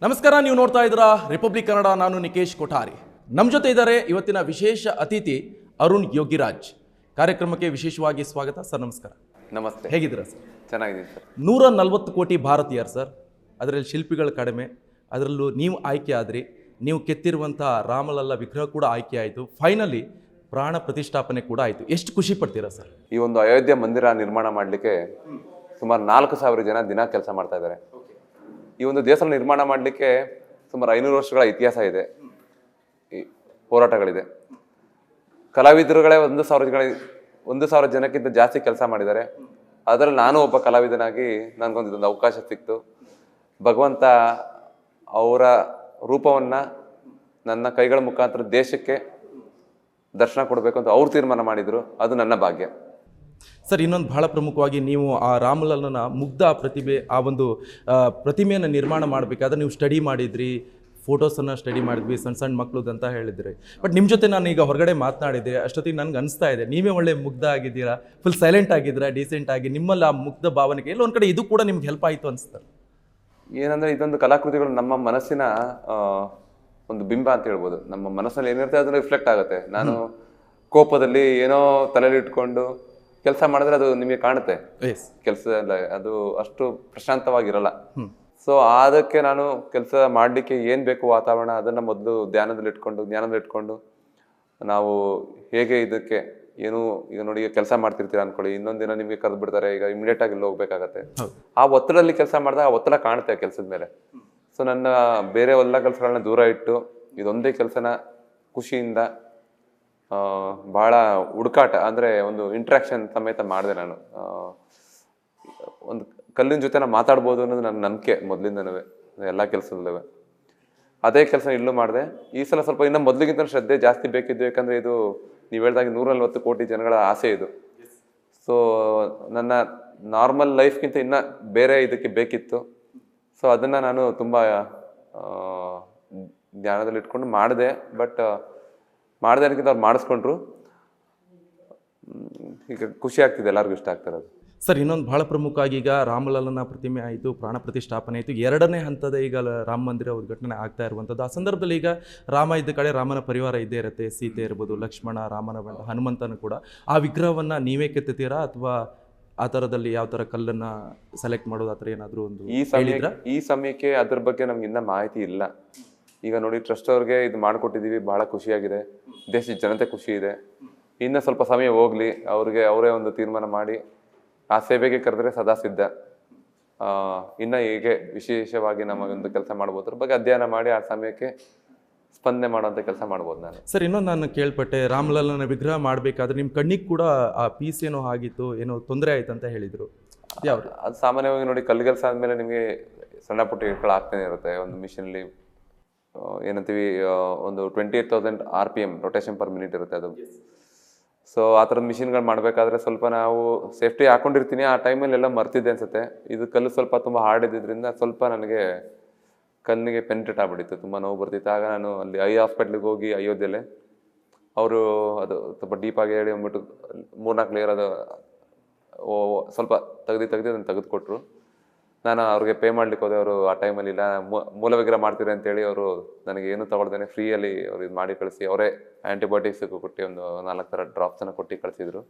ನಮಸ್ಕಾರ, ನೀವು ನೋಡ್ತಾ ಇದ್ದೀರಾ ರಿಪಬ್ಲಿಕ್ ಕನ್ನಡ. ನಾನು ನಿಕೇಶ್ ಕೊಠಾರಿ. ನಮ್ಮ ಜೊತೆ ಇದ್ದಾರೆ ಇವತ್ತಿನ ವಿಶೇಷ ಅತಿಥಿ ಅರುಣ್ ಯೋಗಿರಾಜ್. ಕಾರ್ಯಕ್ರಮಕ್ಕೆ ವಿಶೇಷವಾಗಿ ಸ್ವಾಗತ ಸರ್. ನಮಸ್ಕಾರ. ನಮಸ್ತೆ. ಹೇಗಿದ್ದೀರಾ ಸರ್? ಚೆನ್ನಾಗಿದ್ದೀನಿ ಸರ್. 140 ಕೋಟಿ ಭಾರತೀಯರು ಸರ್, ಅದರಲ್ಲಿ ಶಿಲ್ಪಿಗಳು ಕಡಿಮೆ, ಅದರಲ್ಲೂ ನೀವು ಆಯ್ಕೆ ಆದ್ರಿ. ನೀವು ಕೆತ್ತಿರುವಂಥ ರಾಮಲಲ್ಲ ವಿಗ್ರಹ ಕೂಡ ಆಯ್ಕೆ ಆಯಿತು. ಫೈನಲಿ ಪ್ರಾಣ ಪ್ರತಿಷ್ಠಾಪನೆ ಕೂಡ ಆಯಿತು. ಎಷ್ಟು ಖುಷಿ ಪಡ್ತೀರಾ ಸರ್? ಈ ಒಂದು ಅಯೋಧ್ಯೆ ಮಂದಿರ ನಿರ್ಮಾಣ ಮಾಡಲಿಕ್ಕೆ ಸುಮಾರು 4,000 ಜನ ದಿನ ಕೆಲಸ ಮಾಡ್ತಾ ಇದ್ದಾರೆ. ಈ ಒಂದು ದೇಶ ನಿರ್ಮಾಣ ಮಾಡಲಿಕ್ಕೆ ಸುಮಾರು 500 ವರ್ಷಗಳ ಇತಿಹಾಸ ಇದೆ, ಈ ಹೋರಾಟಗಳಿದೆ. ಕಲಾವಿದರುಗಳೇ 1,000 ಜನಕ್ಕಿಂತ ಜಾಸ್ತಿ ಕೆಲಸ ಮಾಡಿದ್ದಾರೆ. ಅದರಲ್ಲಿ ನಾನು ಒಬ್ಬ ಕಲಾವಿದನಾಗಿ ನನಗೊಂದು ಅವಕಾಶ ಸಿಕ್ತು. ಭಗವಂತ ಅವರ ರೂಪವನ್ನು ನನ್ನ ಕೈಗಳ ಮುಖಾಂತರ ದೇಶಕ್ಕೆ ದರ್ಶನ ಕೊಡಬೇಕು ಅಂತ ಅವ್ರು ತೀರ್ಮಾನ ಮಾಡಿದರು. ಅದು ನನ್ನ ಭಾಗ್ಯ ಸರ್. ಇನ್ನೊಂದು ಬಹಳ ಪ್ರಮುಖವಾಗಿ, ನೀವು ಆ ರಾಮಲಲ್ಲನ ಮುಗ್ಧ ಪ್ರತಿಭೆ, ಆ ಒಂದು ಪ್ರತಿಮೆಯನ್ನು ನಿರ್ಮಾಣ ಮಾಡಬೇಕಾದ್ರೆ ನೀವು ಸ್ಟಡಿ ಮಾಡಿದ್ರಿ, ಫೋಟೋಸನ್ನು ಸ್ಟಡಿ ಮಾಡಿದ್ವಿ, ಸಣ್ಣ ಸಣ್ಣ ಮಕ್ಕಳದ್ದು ಅಂತ ಹೇಳಿದ್ರಿ. ಬಟ್ ನಿಮ್ಮ ಜೊತೆ ನಾನು ಈಗ ಹೊರಗಡೆ ಮಾತನಾಡಿದ್ದೆ, ಅಷ್ಟೊತ್ತಿಗೆ ನನಗೆ ಅನಿಸ್ತಾ ಇದೆ ನೀವೇ ಒಳ್ಳೆ ಮುಗ್ಧ ಆಗಿದ್ದೀರಾ, ಫುಲ್ ಸೈಲೆಂಟ್ ಆಗಿದ್ದೀರಾ, ಡೀಸೆಂಟ್ ಆಗಿ. ನಿಮ್ಮಲ್ಲಿ ಆ ಮುಗ್ಧ ಭಾವನೆಗೆ ಎಲ್ಲೊಂದು ಕಡೆ ಇದು ಕೂಡ ನಿಮ್ಗೆ ಹೆಲ್ಪ್ ಆಯಿತು ಅನಿಸ್ತಾರೆ. ಏನಂದರೆ ಇದೊಂದು ಕಲಾಕೃತಿಗಳು ನಮ್ಮ ಮನಸ್ಸಿನ ಒಂದು ಬಿಂಬ ಅಂತ ಹೇಳ್ಬೋದು. ನಮ್ಮ ಮನಸ್ಸಲ್ಲಿ ಏನಿರುತ್ತೆ ಅದನ್ನ ರಿಫ್ಲೆಕ್ಟ್ ಆಗುತ್ತೆ. ನಾನು ಕೋಪದಲ್ಲಿ ಏನೋ ತಲೆಯಲ್ಲಿ ಇಟ್ಕೊಂಡು ಕೆಲಸ ಮಾಡಿದ್ರೆ ಅದು ನಿಮಗೆ ಕಾಣುತ್ತೆ. ಕೆಲಸ ಅದು ಅಷ್ಟು ಪ್ರಶಾಂತವಾಗಿರಲ್ಲ. ಸೊ ಅದಕ್ಕೆ ನಾನು ಕೆಲಸ ಮಾಡಲಿಕ್ಕೆ ಏನು ಬೇಕು ವಾತಾವರಣ, ಅದನ್ನು ಮೊದಲು ಜ್ಞಾನದಲ್ಲಿಟ್ಕೊಂಡು ನಾವು ಹೇಗೆ ಇದಕ್ಕೆ ಏನು, ಈಗ ನೋಡಿ ಈಗ ಕೆಲಸ ಮಾಡ್ತಿರ್ತೀರ ಅನ್ಕೊಳ್ಳಿ, ಇನ್ನೊಂದು ದಿನ ನಿಮಗೆ ಕರೆದು ಬಿಡ್ತಾರೆ, ಈಗ ಇಮಿಡಿಯೇಟ್ ಆಗಿ ಇಲ್ಲಿ ಹೋಗ್ಬೇಕಾಗತ್ತೆ. ಆ ಒತ್ತಡದಲ್ಲಿ ಕೆಲಸ ಮಾಡಿದಾಗ ಆ ಒತ್ತಡ ಕಾಣುತ್ತೆ ಕೆಲಸದ ಮೇಲೆ. ಸೊ ನನ್ನ ಬೇರೆ ಎಲ್ಲ ಕೆಲಸಗಳನ್ನ ದೂರ ಇಟ್ಟು ಇದೊಂದೇ ಕೆಲಸನ ಖುಷಿಯಿಂದ, ಭಾಳ ಹುಡುಕಾಟ ಅಂದರೆ ಒಂದು ಇಂಟ್ರಾಕ್ಷನ್ ಸಮೇತ ಮಾಡಿದೆ. ನಾನು ಒಂದು ಕಲ್ಲಿನ ಜೊತೆ ನಾನು ಮಾತಾಡ್ಬೋದು ಅನ್ನೋದು ನನ್ನ ನಂಬಿಕೆ ಮೊದಲಿಂದನೂ, ಎಲ್ಲ ಕೆಲಸದಲ್ಲೂ. ಅದೇ ಕೆಲಸ ಇಲ್ಲೂ ಮಾಡಿದೆ. ಈ ಸಲ ಸ್ವಲ್ಪ ಇನ್ನೂ ಮೊದಲಿಗಿಂತ ಶ್ರದ್ಧೆ ಜಾಸ್ತಿ ಬೇಕಿದ್ದು, ಯಾಕಂದರೆ ಇದು ನೀವು ಹೇಳಿದಾಗ 140 ಕೋಟಿ ಜನಗಳ ಆಸೆ ಇದು. ಸೊ ನನ್ನ ನಾರ್ಮಲ್ ಲೈಫ್ಗಿಂತ ಇನ್ನೂ ಬೇರೆ ಇದಕ್ಕೆ ಬೇಕಿತ್ತು. ಸೊ ಅದನ್ನು ನಾನು ತುಂಬ ಜ್ಞಾನದಲ್ಲಿ ಇಟ್ಕೊಂಡು ಮಾಡಿದೆ. ಬಟ್ ಮಾಡಿದೆ ಅನ್ನೋಕ್ಕಿಂತ ಅವ್ರು ಮಾಡಿಸ್ಕೊಂಡ್ರು. ಈಗ ಖುಷಿ ಆಗ್ತಿದೆ, ಎಲ್ಲರಿಗೂ ಇಷ್ಟ ಆಗ್ತಿರೋದು. ಸರ್, ಇನ್ನೊಂದು ಬಹಳ ಪ್ರಮುಖವಾಗಿ, ಈಗ ರಾಮಲಲ್ಲನ ಪ್ರತಿಮೆ ಆಯಿತು, ಪ್ರಾಣ ಪ್ರತಿಷ್ಠಾಪನೆ ಆಯಿತು, 2ನೇ ಹಂತದ ಈಗ ರಾಮ ಮಂದಿರ ಉದ್ಘಾಟನೆ ಆಗ್ತಾ ಇರುವಂಥದ್ದು. ಆ ಸಂದರ್ಭದಲ್ಲಿ ಈಗ ರಾಮ ಇದ್ದ ಕಡೆ ರಾಮನ ಪರಿವಾರ ಇದ್ದೇ ಇರುತ್ತೆ, ಸೀತೆ ಇರ್ಬೋದು, ಲಕ್ಷ್ಮಣ, ರಾಮನ ಬಂಡ, ಹನುಮಂತನು ಕೂಡ. ಆ ವಿಗ್ರಹವನ್ನು ನೀವೇ ಕೆತ್ತೀರಾ ಅಥವಾ ಆ ಥರದಲ್ಲಿ ಯಾವ ಥರ ಕಲ್ಲನ್ನು ಸೆಲೆಕ್ಟ್ ಮಾಡೋದು, ಆ ಥರ ಏನಾದರೂ ಒಂದು ಈ ಸಮಯಕ್ಕೆ ಅದ್ರ ಬಗ್ಗೆ ನಮ್ಗೆ ಇನ್ನೂ ಮಾಹಿತಿ ಇಲ್ಲ. ಈಗ ನೋಡಿ, ಟ್ರಸ್ಟ್ ಅವ್ರಿಗೆ ಇದು ಮಾಡಿಕೊಟ್ಟಿದ್ದೀವಿ, ಭಾಳ ಖುಷಿಯಾಗಿದೆ, ದೇಶದ ಜನತೆ ಖುಷಿ ಇದೆ. ಇನ್ನೂ ಸ್ವಲ್ಪ ಸಮಯ ಹೋಗಲಿ, ಅವರೇ ಒಂದು ತೀರ್ಮಾನ ಮಾಡಿ ಆ ಸೇವೆಗೆ ಕರೆದ್ರೆ ಸದಾ ಸಿದ್ಧ. ಇನ್ನು ಹೇಗೆ ವಿಶೇಷವಾಗಿ ನಮಗೊಂದು ಕೆಲಸ ಮಾಡ್ಬೋದು, ಅದ್ರ ಬಗ್ಗೆ ಅಧ್ಯಯನ ಮಾಡಿ ಆ ಸಮಯಕ್ಕೆ ಸ್ಪಂದನೆ ಮಾಡುವಂಥ ಕೆಲಸ ಮಾಡ್ಬೋದು ನಾನು. ಸರ್, ಇನ್ನೊಂದು ನಾನು ಕೇಳ್ಪಟ್ಟೆ, ರಾಮಲಲ್ಲನ ವಿಗ್ರಹ ಮಾಡಬೇಕಾದ್ರೆ ನಿಮ್ಮ ಕಣ್ಣಿಗೆ ಕೂಡ ಆ ಪೀಸ್ ಏನೋ ಆಗಿತ್ತು, ಏನೋ ತೊಂದರೆ ಆಯ್ತು ಅಂತ ಹೇಳಿದರು. ಅದು ಸಾಮಾನ್ಯವಾಗಿ ನೋಡಿ, ಕಲ್ಲು ಕೆಲಸ ಆದಮೇಲೆ ನಿಮಗೆ ಸಣ್ಣ ಪುಟ್ಟ ಇಟ್ಗಳು ಆಗ್ತಾನೆ ಇರುತ್ತೆ. ಒಂದು ಮಿಷಿನಲ್ಲಿ ಏನಂತೀವಿ, ಒಂದು 28,000 RPM ರೊಟೇಷನ್ ಪರ್ ಮಿನಿಟ್ ಇರುತ್ತೆ ಅದು. ಸೊ ಆ ಥರದ ಮಿಷಿನ್ಗಳು ಮಾಡಬೇಕಾದ್ರೆ ಸ್ವಲ್ಪ ನಾವು ಸೇಫ್ಟಿ ಹಾಕೊಂಡಿರ್ತೀನಿ, ಆ ಟೈಮಲ್ಲಿ ಎಲ್ಲ ಮರ್ತಿದ್ದೆ ಅನ್ಸುತ್ತೆ. ಇದು ಕಲ್ಲು ಸ್ವಲ್ಪ ತುಂಬ ಹಾರ್ಡ್ ಇದ್ದಿದ್ದರಿಂದ ಸ್ವಲ್ಪ ನನಗೆ ಕಣ್ಣಿಗೆ ಪೆನಿಟ್ರೇಟ್ ಆಗ್ಬಿಟ್ಟಿತ್ತು, ತುಂಬ ನೋವು ಬರ್ತಿತ್ತು. ಆಗ ನಾನು ಅಲ್ಲಿ ಐ ಹಾಸ್ಪಿಟ್ಲಿಗೆ ಹೋಗಿ ಅಯೋಧ್ಯೆಲೆ ಅವರು ಅದು ಸ್ವಲ್ಪ ಡೀಪಾಗಿ ಹೇಳಿ ಅಂದ್ಬಿಟ್ಟು 3-4 ಲೇಯರ್ ಅದು ಸ್ವಲ್ಪ ತೆಗೆದು ಅದನ್ನು ತೆಗೆದುಕೊಟ್ರು. ನಾನು ಅವ್ರಿಗೆ ಪೇ ಮಾಡ್ಲಿಕ್ಕೆ ಹೋದೆ. ಅವರು ಆ ಟೈಮಲ್ಲಿ ಇಲ್ಲ, ಮೂಲ ವಿಗ್ರಹ ಮಾಡ್ತೀರಿ ಅಂತೇಳಿ ಅವರು ನನಗೆ ಏನು ತೊಗೊಳ್ದೇನೆ ಫ್ರೀಯಲ್ಲಿ ಅವ್ರು ಇದು ಮಾಡಿ ಕಳಿಸಿ, ಅವರೇ ಆ್ಯಂಟಿಬಯೋಟಿಕ್ಸ್ ಕೊಟ್ಟು ಒಂದು 4 ಥರ ಡ್ರಾಪ್ಸನ್ನು ಕೊಟ್ಟು ಕಳಿಸಿದ್ರು.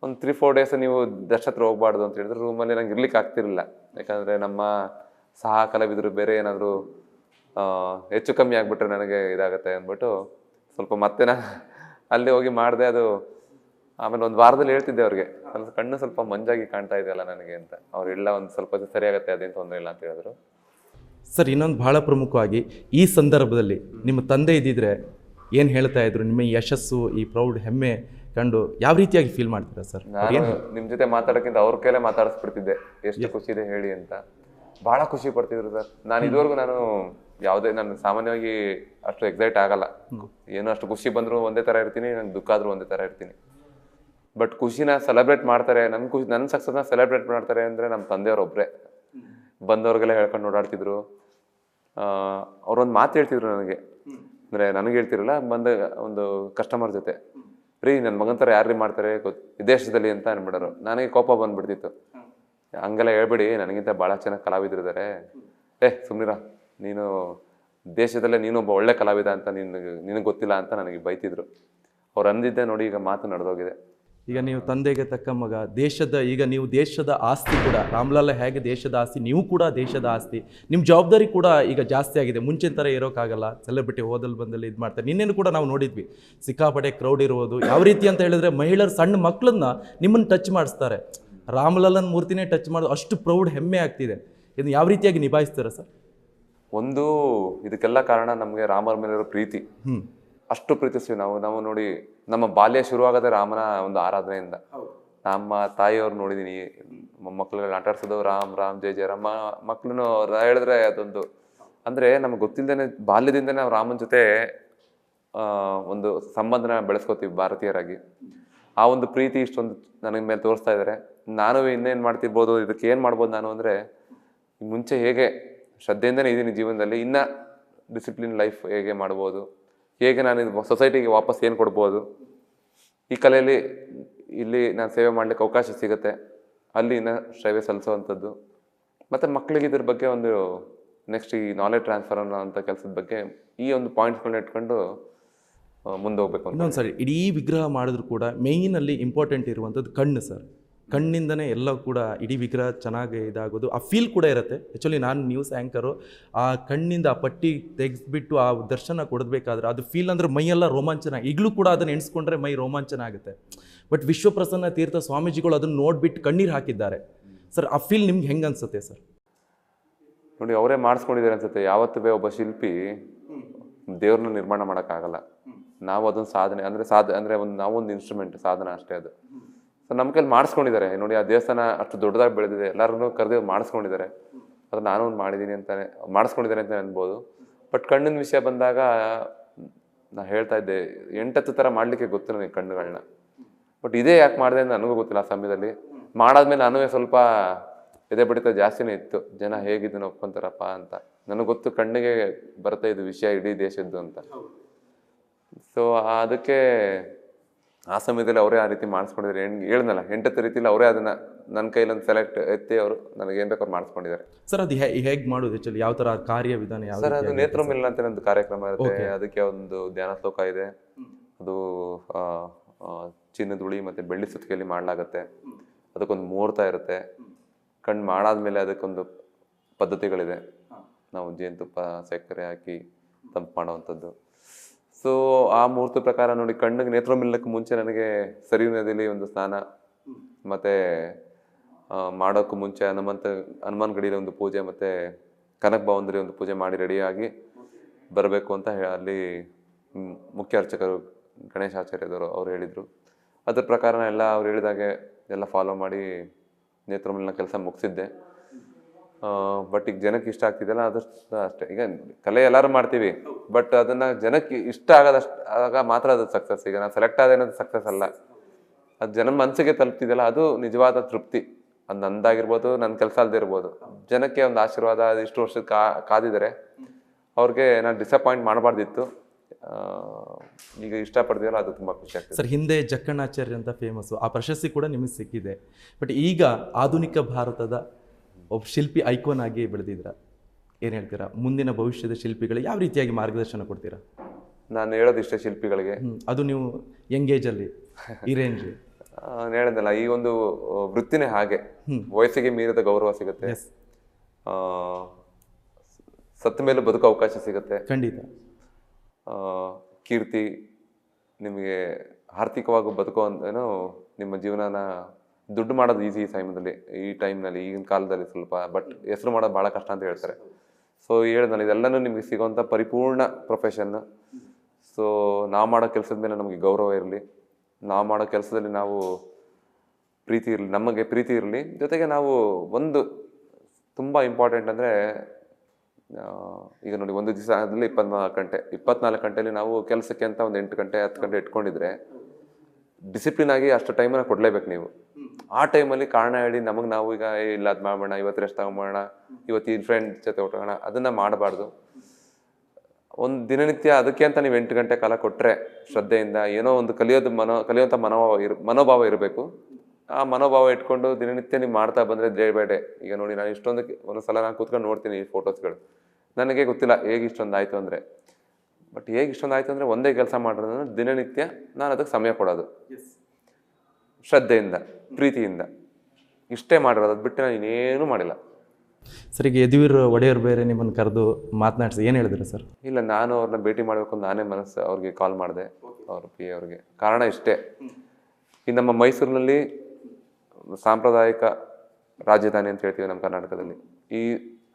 ಒಂದು 3-4 ಡೇಸ್ ನೀವು ದರ್ಶನ ಹತ್ರ ಹೋಗ್ಬಾರ್ದು ಅಂತ ಹೇಳಿದ್ರು. ರೂಮಲ್ಲಿ ನಂಗೆ ಇರ್ಲಿಕ್ಕೆ ಆಗ್ತಿರಲಿಲ್ಲ, ಯಾಕಂದರೆ ನಮ್ಮ ಸಹ ಕಲಾವಿದರು ಬೇರೆ ಏನಾದರೂ ಹೆಚ್ಚು ಕಮ್ಮಿ ಆಗಿಬಿಟ್ರೆ ನನಗೆ ಇದಾಗುತ್ತೆ ಅಂದ್ಬಿಟ್ಟು ಸ್ವಲ್ಪ ಮತ್ತೆ ನಾನು ಅಲ್ಲಿ ಹೋಗಿ ಮಾಡಿದೆ. ಅದು ಆಮೇಲೆ ಒಂದು ವಾರದಲ್ಲಿ ಹೇಳ್ತಿದ್ದೆ ಅವ್ರಿಗೆ, ನನ್ನ ಕಣ್ಣು ಸ್ವಲ್ಪ ಮಂಜಾಗಿ ಕಾಣ್ತಾ ಇದೆಯಲ್ಲ ನನಗೆ ಅಂತ. ಅವ್ರು ಇಲ್ಲ, ಒಂದು ಸ್ವಲ್ಪ ಸರಿಯಾಗತ್ತೆ, ಅದೇನು ತೊಂದರೆ ಇಲ್ಲ ಅಂತ ಹೇಳಿದ್ರು. ಸರ್, ಇನ್ನೊಂದು ಬಹಳ ಪ್ರಮುಖವಾಗಿ, ಈ ಸಂದರ್ಭದಲ್ಲಿ ನಿಮ್ಮ ತಂದೆ ಇದ್ದಿದ್ರೆ ಏನು ಹೇಳ್ತಾ ಇದ್ರು? ನಿಮ್ಮ ಯಶಸ್ಸು, ಈ ಪ್ರೌಡ್ ಹೆಮ್ಮೆ ಕಂಡು ಯಾವ ರೀತಿಯಾಗಿ ಫೀಲ್ ಮಾಡ್ತೀರಾ ಸರ್? ನಾನು ನಿಮ್ಮ ಜೊತೆ ಮಾತಾಡೋಕ್ಕಿಂತ ಅವ್ರ ಕೈಲೇ ಮಾತಾಡಿಸ್ಬಿಡ್ತಿದ್ದೆ, ಎಷ್ಟು ಖುಷಿ ಇದೆ ಹೇಳಿ ಅಂತ. ಭಾಳ ಖುಷಿ ಪಡ್ತಿದ್ರು ಸರ್. ನಾನು ಇದುವರೆಗೂ ನಾನು ಸಾಮಾನ್ಯವಾಗಿ ಅಷ್ಟು ಎಕ್ಸೈಟ್ ಆಗಲ್ಲ. ಏನೋ ಅಷ್ಟು ಖುಷಿ ಬಂದರೂ ಒಂದೇ ಥರ ಇರ್ತೀನಿ, ನಂಗೆ ದುಃಖ ಆದರೂ ಒಂದೇ ಥರ ಇರ್ತೀನಿ. ಬಟ್ ಖುಷಿನ ಸೆಲೆಬ್ರೇಟ್ ಮಾಡ್ತಾರೆ, ನನ್ನ ಸಕ್ಸಸ್ನ ಸೆಲೆಬ್ರೇಟ್ ಮಾಡ್ತಾರೆ ಅಂದರೆ ನಮ್ಮ ತಂದೆಯವ್ರೊಬ್ಬರೇ. ಬಂದವ್ರಿಗೆಲ್ಲ ಹೇಳ್ಕೊಂಡು ಓಡಾಡ್ತಿದ್ರು. ಅವ್ರೊಂದು ಮಾತು ಹೇಳ್ತಿದ್ರು ನನಗೆ, ಅಂದರೆ ನನಗೆ ಹೇಳ್ತಿರಲ್ಲ, ಬಂದ ಒಂದು ಕಸ್ಟಮರ್ ಜೊತೆ, ರೀ ನನ್ನ ಮಗನ ಥರ ಯಾರು ಮಾಡ್ತಾರೆ ವಿದೇಶದಲ್ಲಿ ಅಂತ ಅನ್ಬಿಡೋರು. ನನಗೆ ಕೋಪ ಬಂದ್ಬಿಡ್ತಿತ್ತು. ಹಂಗೆಲ್ಲ ಹೇಳ್ಬೇಡಿ, ನನಗಿಂತ ಭಾಳ ಚೆನ್ನಾಗಿ ಕಲಾವಿದರಿದ್ದಾರೆ, ಸುಮ್ಮನಿರ ನೀನು ದೇಶದಲ್ಲೇ ನೀನೊಬ್ಬ ಒಳ್ಳೆ ಕಲಾವಿದ ಅಂತ ನಿನಗೆ ಗೊತ್ತಿಲ್ಲ ಅಂತ ನನಗೆ ಬೈತಿದ್ರು. ಅವ್ರು ಅಂದಿದ್ದೆ ನೋಡಿ ಈಗ ಮಾತು ನಡೆದೋಗಿದೆ. ಈಗ ನೀವು ತಂದೆಗೆ ತಕ್ಕ ಮಗ, ಈಗ ನೀವು ದೇಶದ ಆಸ್ತಿ ಕೂಡ, ರಾಮ್ಲಾಲ್ ಹೇಗೆ ದೇಶದ ಆಸ್ತಿ, ನೀವು ಕೂಡ ದೇಶದ ಆಸ್ತಿ. ನಿಮ್ಮ ಜವಾಬ್ದಾರಿ ಕೂಡ ಈಗ ಜಾಸ್ತಿ ಆಗಿದೆ. ಮುಂಚಿನ ಥರ ಇರೋಕ್ಕಾಗಲ್ಲ, ಸೆಲೆಬ್ರಿಟಿ ಹೋದಲ್ಲಿ ಬಂದಲ್ಲಿ ಇದು ಮಾಡ್ತಾರೆ. ನಿನ್ನೇನು ಕೂಡ ನಾವು ನೋಡಿದ್ವಿ, ಸಿಕ್ಕಾಪಟ್ಟೆ ಕ್ರೌಡ್ ಇರುವುದು. ಯಾವ ರೀತಿ ಅಂತ ಹೇಳಿದ್ರೆ ಮಹಿಳೆಯರು ಸಣ್ಣ ಮಕ್ಕಳನ್ನ ನಿಮ್ಮನ್ನು ಟಚ್ ಮಾಡಿಸ್ತಾರೆ. ರಾಮ್ಲಾಲನ್ ಮೂರ್ತಿನೇ ಟಚ್ ಮಾಡೋದು, ಅಷ್ಟು ಪ್ರೌಡ್ ಹೆಮ್ಮೆ ಆಗ್ತಿದೆ. ಇದನ್ನು ಯಾವ ರೀತಿಯಾಗಿ ನಿಭಾಯಿಸ್ತೀರಾ ಸರ್? ಒಂದು ಇದಕ್ಕೆಲ್ಲ ಕಾರಣ ನಮಗೆ ರಾಮರ ಮೇಲಿರೋ ಪ್ರೀತಿ. ಅಷ್ಟು ಪ್ರೀತಿಸ್ತೀವಿ ನಾವು ನೋಡಿ, ನಮ್ಮ ಬಾಲ್ಯ ಶುರುವಾಗದೆ ರಾಮನ ಒಂದು ಆರಾಧನೆಯಿಂದ. ನಮ್ಮ ತಾಯಿಯವ್ರು ನೋಡಿದೀನಿ, ಮಕ್ಕಳುಗಳನ್ನ ಆಟ ಆಡ್ಸೋದು ರಾಮ್ ರಾಮ್ ಜಯ ಜಯ ರಾಮ. ಮಕ್ಕಳನ್ನು ಹೇಳಿದ್ರೆ ಅದೊಂದು ಅಂದ್ರೆ ನಮ್ಗೆ ಗೊತ್ತಿಲ್ಲದೇನೆ ಬಾಲ್ಯದಿಂದನೇ ನಾವು ರಾಮನ ಜೊತೆ ಒಂದು ಸಂಬಂಧನ ಬೆಳೆಸ್ಕೋತೀವಿ ಭಾರತೀಯರಾಗಿ. ಆ ಒಂದು ಪ್ರೀತಿ ಇಷ್ಟೊಂದು ನನಗೆ ಮೇಲೆ ತೋರಿಸ್ತಾ ಇದ್ದಾರೆ. ನಾನು ಇನ್ನೇನು ಮಾಡ್ತಿರ್ಬೋದು, ಇದಕ್ಕೆ ಏನು ಮಾಡ್ಬೋದು ನಾನು ಅಂದರೆ, ಮುಂಚೆ ಹೇಗೆ ಶ್ರದ್ಧೆಯಿಂದನೇ ಇದ್ದೀನಿ ಜೀವನದಲ್ಲಿ, ಇನ್ನು ಡಿಸಿಪ್ಲಿನ್ ಲೈಫ್ ಹೇಗೆ ಮಾಡ್ಬೋದು, ಹೇಗೆ ನಾನು ಸೊಸೈಟಿಗೆ ವಾಪಸ್ ಏನು ಕೊಡ್ಬೋದು, ಈ ಕಲೆಯಲ್ಲಿ ಇಲ್ಲಿ ನಾನು ಸೇವೆ ಮಾಡ್ಲಿಕ್ಕೆ ಅವಕಾಶ ಸಿಗುತ್ತೆ, ಅಲ್ಲಿ ಇನ್ನು ಸೇವೆ ಸಲ್ಲಿಸೋವಂಥದ್ದು. ಮತ್ತು ಮಕ್ಕಳಿಗೆ ಇದ್ರ ಬಗ್ಗೆ ಒಂದು ನೆಕ್ಸ್ಟ್ ಈ ನಾಲೆಜ್ ಟ್ರಾನ್ಸ್ಫರ್ ಅನ್ನೋಂಥ ಕೆಲಸದ ಬಗ್ಗೆ ಈ ಒಂದು ಪಾಯಿಂಟ್ಸ್ಗಳನ್ನ ಇಟ್ಕೊಂಡು ಮುಂದೆ ಹೋಗ್ಬೇಕು. ಇನ್ನೊಂದು ಸರಿ, ಇಡೀ ವಿಗ್ರಹ ಮಾಡಿದ್ರು ಕೂಡ ಮೇಯ್ನಲ್ಲಿ ಇಂಪಾರ್ಟೆಂಟ್ ಇರುವಂಥದ್ದು ಕಣ್ಣು ಸರ್. ಕಣ್ಣಿಂದನೇ ಎಲ್ಲ ಕೂಡ ಇಡೀ ವಿಗ್ರಹ ಚೆನ್ನಾಗಿ ಇದಾಗೋದು. ಆ ಫೀಲ್ ಕೂಡ ಇರುತ್ತೆ. ಆ್ಯಕ್ಚುಲಿ ನಾನು ನ್ಯೂಸ್ ಆ್ಯಂಕರು, ಆ ಕಣ್ಣಿಂದ ಆ ಪಟ್ಟಿ ತೆಗೆದ್ಬಿಟ್ಟು ಆ ದರ್ಶನ ಕೊಡಬೇಕಾದ್ರೆ ಅದು ಫೀಲ್ ಅಂದರೆ ಮೈಯೆಲ್ಲ ರೋಮಾಂಚನ. ಈಗಲೂ ಕೂಡ ಅದನ್ನು ಎಣಿಸ್ಕೊಂಡ್ರೆ ಮೈ ರೋಮಾಂಚನ ಆಗುತ್ತೆ. ಬಟ್ ವಿಶ್ವಪ್ರಸನ್ನ ತೀರ್ಥ ಸ್ವಾಮೀಜಿಗಳು ಅದನ್ನು ನೋಡಿಬಿಟ್ಟು ಕಣ್ಣೀರು ಹಾಕಿದ್ದಾರೆ ಸರ್. ಆ ಫೀಲ್ ನಿಮ್ಗೆ ಹೆಂಗೆ ಅನ್ಸುತ್ತೆ ಸರ್? ನೋಡಿ, ಅವರೇ ಮಾಡಿಸ್ಕೊಂಡಿದ್ದಾರೆ ಅನ್ಸುತ್ತೆ. ಯಾವತ್ತೂ ಒಬ್ಬ ಶಿಲ್ಪಿ ದೇವ್ರನ್ನ ನಿರ್ಮಾಣ ಮಾಡೋಕ್ಕಾಗಲ್ಲ. ನಾವು ಅದೊಂದು ಸಾಧನೆ ಅಂದರೆ ನಾವೊಂದು ಇನ್ಸ್ಟ್ರೂಮೆಂಟ್, ಸಾಧನ ಅಷ್ಟೇ ಅದು. ಸೊ ನಮ್ಮ ಕೈಲಿ ಮಾಡಿಸ್ಕೊಂಡಿದ್ದಾರೆ ನೋಡಿ. ಆ ದೇವಸ್ಥಾನ ಅಷ್ಟು ದೊಡ್ಡದಾಗಿ ಬೆಳೆದಿದೆ, ಎಲ್ಲರೂ ಕರೆದು ಮಾಡಿಸ್ಕೊಂಡಿದ್ದಾರೆ. ಅದು ನಾನು ಒಂದು ಮಾಡಿದ್ದೀನಿ ಅಂತಾನೆ ಮಾಡಿಸ್ಕೊಂಡಿದ್ದಾರೆ ಅಂತ ಅನ್ಬೋದು. ಬಟ್ ಕಣ್ಣಿನ ವಿಷಯ ಬಂದಾಗ ನಾ ಹೇಳ್ತಾ ಇದ್ದೆ, 8-10 ಥರ ಮಾಡಲಿಕ್ಕೆ ಗೊತ್ತು ನನಗೆ ಕಣ್ಣುಗಳನ್ನ. ಬಟ್ ಇದೇ ಯಾಕೆ ಮಾಡಿದೆ ಅಂತ ನನಗೂ ಗೊತ್ತಿಲ್ಲ. ಆ ಸಮಯದಲ್ಲಿ ಮಾಡಾದ್ಮೇಲೆ ನಾನು ಸ್ವಲ್ಪ ಎದೆ ಬಡಿತ ಜಾಸ್ತಿನೇ ಇತ್ತು. ಜನ ಹೇಗಿದ್ದನ್ನು ಒಪ್ಕೊಂತಾರಪ್ಪ ಅಂತ. ನನಗೆ ಗೊತ್ತು ಕಣ್ಣಿಗೆ ಬರ್ತಾ ಇದು ವಿಷಯ ಇಡೀ ದೇಶದ್ದು ಅಂತ. ಸೊ ಅದಕ್ಕೆ ಆ ಸಮಯದಲ್ಲಿ ಅವರೇ ಆ ರೀತಿ ಮಾಡಿಸ್ಕೊಂಡಿದ್ದಾರೆ. ಹೇಳಿದ್ನಲ್ಲ, 8 ರೀತಿಯಲ್ಲಿ ಅವರೇ ಅದನ್ನು ನನ್ನ ಕೈಲೊಂದು ಸೆಲೆಕ್ಟ್ ಎತ್ತಿ ಅವರು ನನಗೆ ಏನು ಬೇಕಾದ್ರು ಮಾಡಿಸ್ಕೊಂಡಿದ್ದಾರೆ ಸರ್. ಅದು ಹೇಗೆ ಮಾಡೋದು ಆ್ಯಕ್ಚುಲಿ? ಯಾವ ಥರ ಕಾರ್ಯವಿಧಾನ? ಯಾವ ಸರ್, ಅದು ನೇತ್ರ ಮಿಲನ ಅಂತ ಒಂದು ಕಾರ್ಯಕ್ರಮ ಇರುತ್ತೆ. ಅದಕ್ಕೆ ಒಂದು ಧ್ಯಾನ ಶ್ಲೋಕ ಇದೆ. ಅದು ಚಿನ್ನದ ಉಳಿ ಮತ್ತು ಬೆಳ್ಳಿ ಸುತ್ತಿಗೆಯಲ್ಲಿ ಮಾಡಲಾಗುತ್ತೆ. ಅದಕ್ಕೊಂದು ಮುಹೂರ್ತ ಇರುತ್ತೆ. ಕಣ್ಣು ಮಾಡಾದ್ಮೇಲೆ ಅದಕ್ಕೊಂದು ಪದ್ಧತಿಗಳಿದೆ. ನಾವು ಜೇನುತುಪ್ಪ ಸಕ್ಕರೆ ಹಾಕಿ ತಂಪು ಮಾಡೋವಂಥದ್ದು. ಸೊ ಆ ಮುಹೂರ್ತ ಪ್ರಕಾರ ನೋಡಿ, ಕಣ್ಣಿಗೆ ನೇತ್ರ ಮಿಲನಕ್ಕೆ ಮುಂಚೆ ನನಗೆ ಸರಿಯೂ ನದಿಯಲ್ಲಿ ಒಂದು ಸ್ನಾನ, ಮತ್ತು ಮಾಡೋಕ್ಕೂ ಮುಂಚೆ ಹನುಮಾನ್ ಗಡಿಯಲ್ಲಿ ಒಂದು ಪೂಜೆ, ಮತ್ತು ಕನಕ ಭವನದಲ್ಲಿ ಒಂದು ಪೂಜೆ ಮಾಡಿ ರೆಡಿಯಾಗಿ ಬರಬೇಕು ಅಂತ ಅಲ್ಲಿ ಮುಖ್ಯ ಅರ್ಚಕರು ಗಣೇಶಾಚಾರ್ಯದವರು ಅವ್ರು ಹೇಳಿದರು. ಅದ್ರ ಪ್ರಕಾರ ಎಲ್ಲ ಅವ್ರು ಹೇಳಿದಾಗೆ ಎಲ್ಲ ಫಾಲೋ ಮಾಡಿ ನೇತ್ರ ಮಿಲನ ಕೆಲಸ ಮುಗಿಸಿದ್ದೆ. ಬಟ್ ಈಗ ಜನಕ್ಕೆ ಇಷ್ಟ ಆಗ್ತಿದೆಯಲ್ಲ, ಅದಷ್ಟು ಅಷ್ಟೇ. ಈಗ ಕಲೆ ಎಲ್ಲರೂ ಮಾಡ್ತೀವಿ, ಬಟ್ ಅದನ್ನು ಜನಕ್ಕೆ ಇಷ್ಟ ಆಗ ಮಾತ್ರ ಅದು ಸಕ್ಸಸ್. ಈಗ ನಾನು ಸೆಲೆಕ್ಟ್ ಆದೇನದು ಸಕ್ಸಸ್ ಅಲ್ಲ. ಅದು ಜನ ಮನಸ್ಸಿಗೆ ತಲುಪ್ತಿದೆಯಲ್ಲ, ಅದು ನಿಜವಾದ ತೃಪ್ತಿ. ಅದು ನಂದಾಗಿರ್ಬೋದು, ನನ್ನ ಕೆಲಸ ಅಲ್ಲದೆ ಇರ್ಬೋದು. ಜನಕ್ಕೆ ಒಂದು ಆಶೀರ್ವಾದ, ಅದು ಇಷ್ಟು ವರ್ಷದ ಕಾದಿದ್ದಾರೆ. ಅವ್ರಿಗೆ ನಾನು ಡಿಸಪಾಯಿಂಟ್ ಮಾಡಬಾರ್ದಿತ್ತು. ಈಗ ಇಷ್ಟಪಡ್ತೀವಲ್ಲ, ಅದು ತುಂಬ ಖುಷಿ ಆಗ್ತದೆ ಸರ್. ಹಿಂದೆ ಜಕ್ಕಣ್ಣಾಚಾರ್ಯ ಅಂತ ಫೇಮಸ್ಸು, ಆ ಪ್ರಶಸ್ತಿ ಕೂಡ ನಿಮಗೆ ಸಿಕ್ಕಿದೆ. ಬಟ್ ಈಗ ಆಧುನಿಕ ಭಾರತದ ಒಬ್ಬ ಶಿಲ್ಪಿ ಐಕಾನ್ ಆಗಿ ಬೆಳೆದಿದ್ದೀರಾ. ಏನು ಹೇಳ್ತೀರಾ? ಮುಂದಿನ ಭವಿಷ್ಯದ ಶಿಲ್ಪಿಗಳಿಗೆ ಯಾವ ರೀತಿಯಾಗಿ ಮಾರ್ಗದರ್ಶನ ಕೊಡ್ತೀರಾ? ನಾನು ಹೇಳೋದು ಇಷ್ಟ ಶಿಲ್ಪಿಗಳಿಗೆ, ಅದು ನೀವು ಯಂಗೇಜಲ್ಲಿ ಈ ರೇಂಜ್ ಹೇಳಿದ್ನಲ್ಲ, ಈ ಒಂದು ವೃತ್ತಿನೇ ಹಾಗೆ. ವಯಸ್ಸಿಗೆ ಮೀರಿದ ಗೌರವ ಸಿಗುತ್ತೆ, ಸತ್ತ ಮೇಲೂ ಬದುಕೋ ಅವಕಾಶ ಸಿಗುತ್ತೆ. ಖಂಡಿತ. ಕೀರ್ತಿ, ನಿಮಗೆ ಆರ್ಥಿಕವಾಗಿ ಬದುಕೋ ಏನೋ ನಿಮ್ಮ ಜೀವನನ ದುಡ್ಡು ಮಾಡೋದು ಈಸಿ ಈ ಟೈಮ್ನಲ್ಲಿ ಈಗಿನ ಕಾಲದಲ್ಲಿ ಸ್ವಲ್ಪ. ಬಟ್ ಹೆಸರು ಮಾಡೋದು ಭಾಳ ಕಷ್ಟ ಅಂತ ಹೇಳ್ತಾರೆ. ಸೊ ಹೇಳಿದ್ನಲ್ಲ, ಇದೆಲ್ಲನೂ ನಿಮಗೆ ಸಿಗೋವಂಥ ಪರಿಪೂರ್ಣ ಪ್ರೊಫೆಷನ್. ಸೊ ನಾವು ಮಾಡೋ ಕೆಲಸದ ಮೇಲೆ ನಮಗೆ ಗೌರವ ಇರಲಿ, ನಾವು ಮಾಡೋ ಕೆಲಸದಲ್ಲಿ ನಾವು ಪ್ರೀತಿ ಇರಲಿ, ನಮಗೆ ಪ್ರೀತಿ ಇರಲಿ. ಜೊತೆಗೆ ನಾವು ಒಂದು ತುಂಬ ಇಂಪಾರ್ಟೆಂಟ್ ಅಂದರೆ, ಈಗ ನೋಡಿ, ಒಂದು ದಿವಸ ಅದರಲ್ಲಿ 24 ಗಂಟೆಯಲ್ಲಿ ನಾವು ಕೆಲಸಕ್ಕೆ ಅಂತ ಒಂದು 8 ಗಂಟೆ 10 ಗಂಟೆ ಇಟ್ಕೊಂಡಿದ್ರೆ, ಡಿಸಿಪ್ಲಿನ್ ಆಗಿ ಅಷ್ಟು ಟೈಮನ್ನು ಕೊಡಲೇಬೇಕು ನೀವು. ಆ ಟೈಮಲ್ಲಿ ಕಾರಣ ಹೇಳಿ ನಮಗೆ ನಾವು ಈಗ ಇಲ್ಲ ಅದು ಮಾಡೋಣ, ಇವತ್ತು ರೆಸ್ಟ್ ತಗೊಂಬೋಣ, ಇವತ್ತು ಈ ಫ್ರೆಂಡ್ ಜೊತೆ ಹೊಟ್ಟೋಗೋಣ, ಅದನ್ನು ಮಾಡಬಾರ್ದು. ಒಂದು ದಿನನಿತ್ಯ ಅದಕ್ಕೆ ಅಂತ ನೀವು 8 ಗಂಟೆ ಕಾಲ ಕೊಟ್ಟರೆ ಶ್ರದ್ಧೆಯಿಂದ ಏನೋ ಒಂದು ಕಲಿಯುವಂಥ ಮನೋಭಾವ ಇರಬೇಕು. ಆ ಮನೋಭಾವ ಇಟ್ಕೊಂಡು ದಿನನಿತ್ಯ ನೀವು ಮಾಡ್ತಾ ಬಂದರೆ ಡೇ ಬೈ ಡೇ. ಈಗ ನೋಡಿ, ನಾನು ಒಂದೊಂದು ಸಲ ನಾನು ಕೂತ್ಕೊಂಡು ನೋಡ್ತೀನಿ ಈ ಫೋಟೋಸ್ಗಳು. ನನಗೆ ಗೊತ್ತಿಲ್ಲ ಹೇಗೆ ಇಷ್ಟೊಂದು ಆಯಿತು ಅಂದರೆ. ಬಟ್ ಹೇಗೆ ಇಷ್ಟೊಂದು ಆಯಿತು ಅಂದರೆ ಒಂದೇ ಕೆಲಸ ಮಾಡೋದು, ದಿನನಿತ್ಯ ನಾನು ಅದಕ್ಕೆ ಸಮಯ ಕೊಡೋದು, ಶ್ರದ್ಧೆಯಿಂದ, ಪ್ರೀತಿಯಿಂದ, ಇಷ್ಟೇ ಮಾಡಿರೋದು. ಅದು ಬಿಟ್ಟು ನಾನು ಇನ್ನೇನೂ ಮಾಡಿಲ್ಲ. ಸರ್, ಈಗ ಯದುವೀರ್ ಒಡೆಯರ್ ಬೇರೆ ನಿಮ್ಮನ್ನು ಕರೆದು ಮಾತನಾಡಿಸಿ ಏನು ಹೇಳಿದ್ರು ಸರ್? ಇಲ್ಲ, ನಾನು ಅವ್ರನ್ನ ಭೇಟಿ ಮಾಡಬೇಕು ಅಂತ ನಾನೇ ಅವ್ರಿಗೆ ಕಾಲ್ ಮಾಡಿದೆ, ಅವ್ರ ಪಿ ಅವ್ರಿಗೆ. ಕಾರಣ ಇಷ್ಟೇ, ಈ ನಮ್ಮ ಮೈಸೂರಿನಲ್ಲಿ ಸಾಂಪ್ರದಾಯಿಕ ರಾಜಧಾನಿ ಅಂತ ಹೇಳ್ತೀವಿ ನಮ್ಮ ಕರ್ನಾಟಕದಲ್ಲಿ. ಈ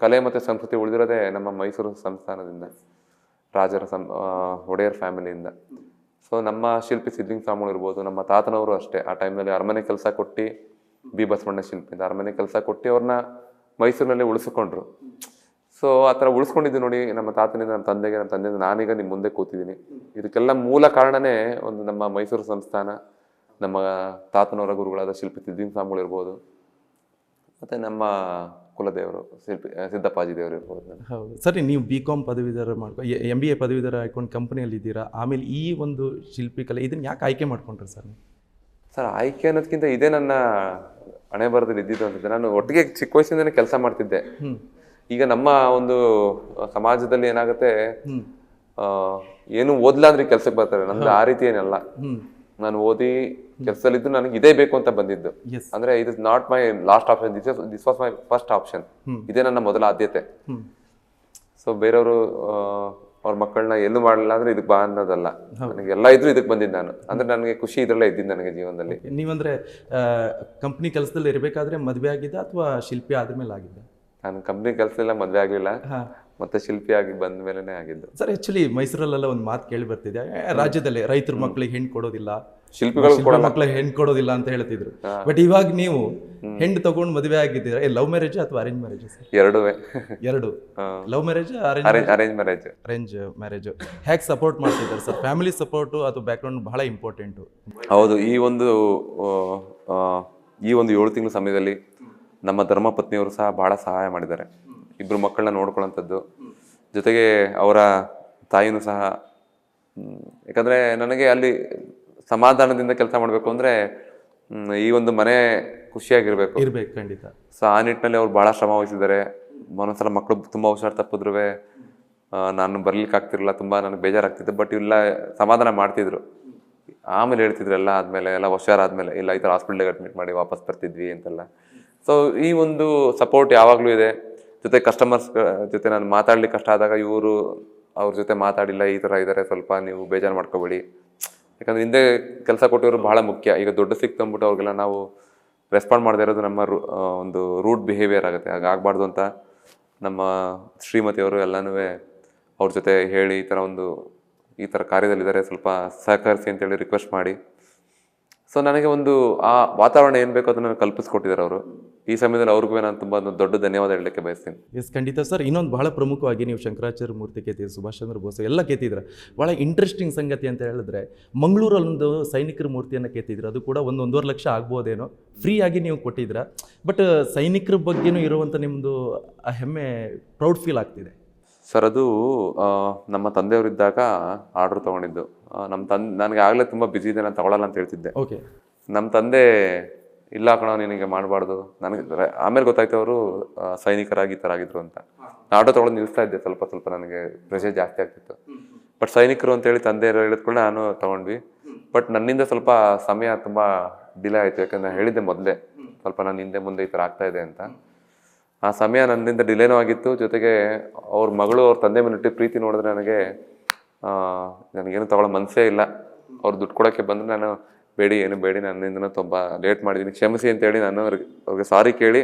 ಕಲೆ ಮತ್ತು ಸಂಸ್ಕೃತಿ ಉಳಿದಿರೋದೇ ನಮ್ಮ ಮೈಸೂರು ಸಂಸ್ಥಾನದಿಂದ, ರಾಜರ ಒಡೆಯರ್ ಫ್ಯಾಮಿಲಿಯಿಂದ. ಸೊ ನಮ್ಮ ಶಿಲ್ಪಿ ಸಿದ್ಲಿಂಗ ಸ್ವಾಮಿಗಳು ಇರ್ಬೋದು, ನಮ್ಮ ತಾತನವರು ಅಷ್ಟೇ ಆ ಟೈಮ್ನಲ್ಲಿ ಅರಮನೆ ಕೆಲಸ ಕೊಟ್ಟು, ಬಿ ಬಸವಣ್ಣ ಶಿಲ್ಪಿಯಿಂದ ಅರಮನೆ ಕೆಲಸ ಕೊಟ್ಟು ಅವ್ರನ್ನ ಮೈಸೂರಿನಲ್ಲಿ ಉಳಿಸ್ಕೊಂಡ್ರು. ಸೊ ಆ ಥರ ಉಳಿಸ್ಕೊಂಡಿದ್ದು ನೋಡಿ, ನಮ್ಮ ತಾತನಿಂದ ನಮ್ಮ ತಂದೆಯಿಂದ ನಾನೀಗ ನಿಮ್ಮ ಮುಂದೆ ಕೂತಿದ್ದೀನಿ. ಇದಕ್ಕೆಲ್ಲ ಮೂಲ ಕಾರಣನೇ ಒಂದು ನಮ್ಮ ಮೈಸೂರು ಸಂಸ್ಥಾನ, ನಮ್ಮ ತಾತನವರ ಗುರುಗಳಾದ ಶಿಲ್ಪಿ ಸಿದ್ಲಿಂಗ ಸ್ವಾಮಿಗಳು ಇರ್ಬೋದು, ಮತ್ತು ನಮ್ಮ ಕುಲದೇವರು ಸಿದ್ದಪ್ಪಾಜಿ ದೇವರು ಇರ್ಬೋದು. ಹೌದು ಸರಿ, ನೀವು BCom ಪದವೀಧರ MBA ಪದವೀಧರ ಆಯ್ಕೊಂಡು ಕಂಪನಿಯಲ್ಲಿ ಇದ್ದೀರಾ. ಆಮೇಲೆ ಈ ಒಂದು ಶಿಲ್ಪಿ ಕಲೆ ಇದನ್ನು ಯಾಕೆ ಆಯ್ಕೆ ಮಾಡ್ಕೊಂಡ್ರಿ ಸರ್? ಸರ್, ಆಯ್ಕೆ ಅನ್ನೋದಕ್ಕಿಂತ ಇದೇ ನನ್ನ ಹಣೆ ಬರದಲ್ಲಿ ಇದ್ದಿದ್ದು ಅನ್ಸುತ್ತೆ. ನಾನು ಒಟ್ಟಿಗೆ ಚಿಕ್ಕ ವಯಸ್ಸಿಂದನೇ ಕೆಲಸ ಮಾಡ್ತಿದ್ದೆ. ಈಗ ನಮ್ಮ ಒಂದು ಸಮಾಜದಲ್ಲಿ ಏನಾಗುತ್ತೆ, ಏನು ಓದ್ಲಾ ಅಂದ್ರೆ ಕೆಲಸಕ್ಕೆ ಬರ್ತಾರೆ. ನಮ್ದು ಆ ರೀತಿ ಏನಲ್ಲ. ನಾನು ಓದಿ ಕೆಲಸದಲ್ಲಿದ್ದು ನನಗೆ ಇದೇ ಬೇಕು ಅಂತ ಬಂದಿದ್ದು. ಅಂದ್ರೆ it is not my last option, this was my first option. ಇದೇ ನನ್ನ ಮೊದಲ ಆದ್ಯತೆ. ಸೊ ಬೇರೆಯವರು ಅವ್ರ ಮಕ್ಕಳನ್ನ ಎಲ್ಲೂ ಮಾಡಲಿಲ್ಲ ಅಂದ್ರೆ ಇದಕ್ಕೆ ಬಾ ಅನ್ನೋದಲ್ಲ. ನನಗೆ ಎಲ್ಲ ಇದ್ರು ಇದಕ್ಕೆ ಬಂದಿದ್ದು ನಾನು. ಅಂದ್ರೆ ನನಗೆ ಖುಷಿ ಇದ್ರಲ್ಲೇ ಇದ್ದಿದ್ದು ನನಗೆ ಜೀವನದಲ್ಲಿ. ನೀವಂದ್ರೆ ಕಂಪ್ನಿ ಕೆಲಸದಲ್ಲಿ ಇರಬೇಕಾದ್ರೆ ಮದುವೆ ಆಗಿದ್ದ ಅಥವಾ ಶಿಲ್ಪಿ ಆದ್ಮೇಲೆ ಆಗಿದ್ದ? ನಾನು ಕಂಪ್ನಿ ಕೆಲಸದಲ್ಲ, ಮದುವೆ ಆಗಲಿಲ್ಲ, ಮತ್ತೆ ಶಿಲ್ಪಿ ಆಗಿ ಬಂದ ಮೇಲೆನೆ ಆಗಿದ್ದು. ಸರ್, ಆಕ್ಚುಲಿ ಮೈಸೂರಲ್ಲೆಲ್ಲ ಒಂದು ಮಾತು ಕೇಳಿ ಬರ್ತಿದೆ, ರಾಜ್ಯದಲ್ಲಿ ರೈತರ ಮಕ್ಕಳಿಗೆ ಹೆಣ್ಣು ಕೊಡೋದಿಲ್ಲ, ಶಿಲ್ಪಿಗಳು ಮಕ್ಕಳಿಗೆ ಹೆಣ್ಣು ಕೊಡೋದಿಲ್ಲ ಅಂತ ಹೇಳ್ತಿದ್ರು. ಬಟ್ ಇವಾಗ ನೀವು ಹೆಣ್ಣು ತಗೊಂಡು ಮದುವೆ ಆಗಿದ್ದೀರಾ. ಲವ್ ಮ್ಯಾರೇಜ್ ಅಥವಾ ಅರೇಂಜ್ ಮ್ಯಾರೇಜ್ ಸರ್? ಎರಡು. Love marriage, arrange marriage. ಹೇಗೆ ಸಪೋರ್ಟ್ ಮಾಡ್ತಿದ್ದಾರೆ ಸರ್? ಫ್ಯಾಮಿಲಿ ಸಪೋರ್ಟು ಅದು ಬ್ಯಾಕ್ಗ್ರೌಂಡ್ ಬಹಳ ಇಂಪಾರ್ಟೆಂಟು. ಹೌದು. ಈ ಒಂದು 7 ತಿಂಗಳ ಸಮಯದಲ್ಲಿ ನಮ್ಮ ಧರ್ಮಪತ್ನಿಯವರು ಸಹ ಬಹಳ ಸಹಾಯ ಮಾಡಿದ್ದಾರೆ. ಇಬ್ಬರು ಮಕ್ಕಳನ್ನ ನೋಡ್ಕೊಳ್ಳೋಂಥದ್ದು, ಜೊತೆಗೆ ಅವರ ತಾಯಿನೂ ಸಹ. ಯಾಕಂದರೆ ನನಗೆ ಅಲ್ಲಿ ಸಮಾಧಾನದಿಂದ ಕೆಲಸ ಮಾಡಬೇಕು ಅಂದರೆ ಈ ಒಂದು ಮನೆ ಖುಷಿಯಾಗಿರ್ಬೇಕು, ಖಂಡಿತ. ಸೊ ಆ ನಿಟ್ಟಿನಲ್ಲಿ ಅವ್ರು ಭಾಳ ಶ್ರಮ ವಹಿಸಿದ್ದಾರೆ. ಒಂದೊಂದ್ಸಲ ಮಕ್ಕಳು ತುಂಬ ಹುಷಾರು ತಪ್ಪಿದ್ರು ನಾನು ಬರ್ಲಿಕ್ಕೆ ಆಗ್ತಿರಲಿಲ್ಲ, ತುಂಬ ನನಗೆ ಬೇಜಾರಾಗ್ತಿತ್ತು. ಬಟ್ ಇಲ್ಲ, ಸಮಾಧಾನ ಮಾಡ್ತಿದ್ರು. ಆಮೇಲೆ ಹೇಳ್ತಿದ್ರು ಎಲ್ಲ ಆದಮೇಲೆ, ಎಲ್ಲ ಹುಷಾರಾದ್ಮೇಲೆ, ಇಲ್ಲ ಈ ಥರ ಹಾಸ್ಪಿಟ್ಲಿಗೆ ಅಡ್ಮಿಟ್ ಮಾಡಿ ವಾಪಸ್ ಬರ್ತಿದ್ವಿ ಅಂತೆಲ್ಲ. ಸೊ ಈ ಒಂದು ಸಪೋರ್ಟ್ ಯಾವಾಗಲೂ ಇದೆ. ಜೊತೆ ಕಸ್ಟಮರ್ಸ್ ಜೊತೆ ನಾನು ಮಾತಾಡ್ಲಿಕ್ಕೆ ಕಷ್ಟ ಆದಾಗ ಇವರು ಅವ್ರ ಜೊತೆ ಮಾತಾಡಿಲ್ಲ, ಈ ಥರ ಇದ್ದಾರೆ, ಸ್ವಲ್ಪ ನೀವು ಬೇಜಾರು ಮಾಡ್ಕೋಬೇಡಿ. ಯಾಕಂದರೆ ಹಿಂದೆ ಕೆಲಸ ಕೊಟ್ಟಿರೋರು ಬಹಳ ಮುಖ್ಯ. ಈಗ ದೊಡ್ಡ ಸಿಕ್ತು ಅಂದ್ಬಿಟ್ಟು ಅವ್ರಿಗೆಲ್ಲ ನಾವು ರೆಸ್ಪಾಂಡ್ ಮಾಡದೇ ಇರೋದು ನಮ್ಮ ಒಂದು ರೂಟ್ ಬಿಹೇವಿಯರ್ ಆಗುತ್ತೆ. ಹಾಗಾಗಬಾರ್ದು ಅಂತ ನಮ್ಮ ಶ್ರೀಮತಿಯವರು ಎಲ್ಲನೂ ಅವ್ರ ಜೊತೆ ಹೇಳಿ, ಈ ಥರ ಕಾರ್ಯದಲ್ಲಿದ್ದಾರೆ, ಸ್ವಲ್ಪ ಸಹಕರಿಸಿ ಅಂತೇಳಿ ರಿಕ್ವೆಸ್ಟ್ ಮಾಡಿ. ಸೊ ನನಗೆ ಒಂದು ಆ ವಾತಾವರಣ ಏನು ಬೇಕೋ ಅದನ್ನು ಕಲ್ಪಿಸ್ಕೊಟ್ಟಿದ್ದಾರೆ ಅವರು. ಈ ಸಮಯದಲ್ಲಿ ಅವ್ರಿಗೂ ನಾನು ತುಂಬ ದೊಡ್ಡ ಧನ್ಯವಾದ ಹೇಳಲಿಕ್ಕೆ ಬಯಸ್ತೀನಿ. ಎಸ್, ಖಂಡಿತ ಸರ್. ಇನ್ನೊಂದು ಬಹಳ ಪ್ರಮುಖವಾಗಿ ನೀವು ಶಂಕರಾಚಾರ್ಯ ಮೂರ್ತಿ ಕೇತಿದ್ರು, ಸುಭಾಷ್ ಚಂದ್ರ ಬೋಸ್ ಎಲ್ಲ ಕೇತಿದ್ರೆ. ಭಾಳ ಇಂಟ್ರೆಸ್ಟಿಂಗ್ ಸಂಗತಿ ಅಂತ ಹೇಳಿದ್ರೆ, ಮಂಗಳೂರಲ್ಲೊಂದು ಸೈನಿಕರ ಮೂರ್ತಿಯನ್ನು ಕೇತಿದ್ರು. ಅದು ಕೂಡ 1-1.5 ಲಕ್ಷ ಆಗ್ಬೋದೇನೋ, ಫ್ರೀಯಾಗಿ ನೀವು ಕೊಟ್ಟಿದ್ರ. ಬಟ್ ಸೈನಿಕರ ಬಗ್ಗೆನೂ ಇರುವಂಥ ನಿಮ್ಮದು ಆ ಹೆಮ್ಮೆ ಪ್ರೌಡ್ ಫೀಲ್ ಆಗ್ತಿದೆ ಸರ್. ಅದು ನಮ್ಮ ತಂದೆಯವರಿದ್ದಾಗ ಆರ್ಡ್ರ್ ತೊಗೊಂಡಿದ್ದು. ನನಗೆ ಆಗಲೇ ತುಂಬ ಬ್ಯುಸಿ ಇದೆ, ನಾನು ತಗೊಳ್ಳಲ್ಲ ಅಂತ ಹೇಳ್ತಿದ್ದೆ. ಓಕೆ. ನಮ್ಮ ತಂದೆ ಇಲ್ಲ ಕಣೋ ನಿನಗೆ ಮಾಡಬಾರ್ದು. ನನಗೆ ಆಮೇಲೆ ಗೊತ್ತಾಯ್ತು ಅವರು ಸೈನಿಕರಾಗಿ ಈ ಥರ ಆಗಿದ್ರು ಅಂತ. ಆಟೋ ತೊಗೊಳೋದು ನಿಲ್ಲಿಸ್ತಾ ಇದ್ದೆ ಸ್ವಲ್ಪ. ನನಗೆ ಪ್ರೆಷರ್ ಜಾಸ್ತಿ ಆಗ್ತಿತ್ತು. ಬಟ್ ಸೈನಿಕರು ಅಂತೇಳಿ ತಂದೆ ಹೇಳಿದ್ಕೊಂಡು ನಾನು ತೊಗೊಂಡ್ವಿ. ಬಟ್ ನನ್ನಿಂದ ಸ್ವಲ್ಪ ಸಮಯ ತುಂಬ ಡಿಲೇ ಆಯಿತು. ಯಾಕಂದ್ರೆ ನಾನು ಹೇಳಿದ್ದೆ ಮೊದಲೇ, ಸ್ವಲ್ಪ ನಾನು ಹಿಂದೆ ಮುಂದೆ ಈ ಥರ ಆಗ್ತಾ ಇದೆ ಅಂತ. ಆ ಸಮಯ ನನ್ನಿಂದ ಡಿಲೇನೂ ಆಗಿತ್ತು. ಜೊತೆಗೆ ಅವ್ರ ಮಗಳು ಅವ್ರ ತಂದೆ ಮೇಲೆ ಪ್ರೀತಿ ನೋಡಿದ್ರೆ ನನಗೇನು ತಗೊಳ್ಳೋ ಮನಸ್ಸೇ ಇಲ್ಲ. ಅವ್ರು ದುಡ್ಡು ಕೊಡೋಕ್ಕೆ ಬಂದರೆ ನಾನು ಏನು ಬೇಡಿ, ನನ್ನಿಂದನೂ ತುಂಬ ಲೇಟ್ ಮಾಡಿದ್ದೀನಿ, ಕ್ಷಮಿಸಿ ಅಂತೇಳಿ ನಾನು ಅವ್ರಿಗೆ ಸಾರಿ ಕೇಳಿ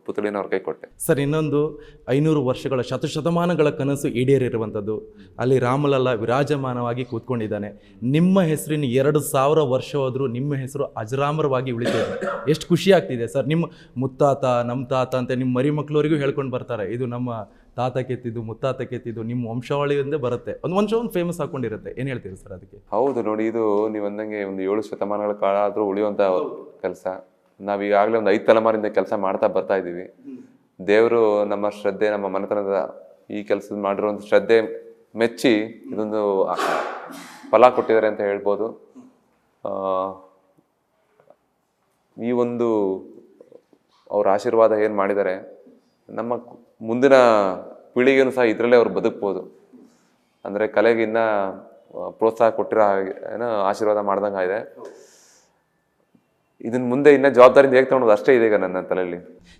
ಪುತ್ಳಿನ ಅವ್ರ ಕೈ ಕೊಟ್ಟೆ. ಸರ್, ಇನ್ನೊಂದು 500 ವರ್ಷಗಳ ಶತಶತಮಾನಗಳ ಕನಸು ಈಡೇರಿರುವಂಥದ್ದು. ಅಲ್ಲಿ ರಾಮಲಲ್ಲ ವಿರಾಜಮಾನವಾಗಿ ಕೂತ್ಕೊಂಡಿದ್ದಾನೆ. ನಿಮ್ಮ ಹೆಸರಿನ 2000 ವರ್ಷ ಹೋದರೂ ನಿಮ್ಮ ಹೆಸರು ಅಜರಾಮರವಾಗಿ ಉಳಿತಿದೆ. ಎಷ್ಟು ಖುಷಿ ಆಗ್ತಿದೆ ಸರ್. ನಿಮ್ಮ ಮುತ್ತಾತ, ನಮ್ಮ ತಾತ ಅಂತ ನಿಮ್ಮ ಮರಿ ಮಕ್ಕಳವರಿಗೂ ಹೇಳ್ಕೊಂಡು ಬರ್ತಾರೆ, ಇದು ನಮ್ಮ ತಾತ ಕೆತ್ತಿದ್ದು, ಮುತ್ತಾತ ಕೆತ್ತಿದ್ದು, ನಿಮ್ಮ ವಂಶಾವಳಿಯಿಂದ ಬರುತ್ತೆ. ಒಂದು ಫೇಮಸ್ ಹಾಕೊಂಡಿರುತ್ತೆ. ಏನು ಹೇಳ್ತೀರಿ ಸರ್ ಅದಕ್ಕೆ? ಹೌದು ನೋಡಿ, ಇದು ನೀವು ಅಂದಂಗೆ ಒಂದು 7 ಶತಮಾನಗಳ ಕಾಲ ಆದರೂ ಉಳಿಯುವಂಥ ಕೆಲಸ. ನಾವೀಗಾಗಲೇ ಒಂದು 5 ತಲೆಮಾರಿಂದ ಕೆಲಸ ಮಾಡ್ತಾ ಬರ್ತಾ ಇದ್ದೀವಿ. ದೇವರು ನಮ್ಮ ಶ್ರದ್ಧೆ, ನಮ್ಮ ಮನೆತನದ ಈ ಕೆಲಸದ ಮಾಡಿರುವಂಥ ಶ್ರದ್ಧೆ ಮೆಚ್ಚಿ ಇದೊಂದು ಫಲ ಕೊಟ್ಟಿದ್ದಾರೆ ಅಂತ ಹೇಳ್ಬೋದು. ಈ ಒಂದು ಅವ್ರ ಆಶೀರ್ವಾದ ಏನು ಮಾಡಿದ್ದಾರೆ, ನಮ್ಮ ಮುಂದಿನ ಪೀಳಿಗೆನೂ ಸಹ ಇದರಲ್ಲೇ ಅವ್ರು ಬದುಕ್ಬೋದು. ಅಂದರೆ ಕಲೆಗೆ ಇನ್ನೂ ಪ್ರೋತ್ಸಾಹ ಕೊಟ್ಟಿರೋ ಏನೋ ಆಶೀರ್ವಾದ ಮಾಡ್ದಂಗೆ ಆಗಿದೆ. ಇದನ್ನ ಮುಂದೆ ಇನ್ನೂ ಜವಾಬ್ದಾರಿಯಿಂದ ಹೇಗೆ ತೊಗೊಳೋದು ಅಷ್ಟೇ ಇದೆ ಈಗ ನನ್ನ ತಲೆಯಲ್ಲಿ.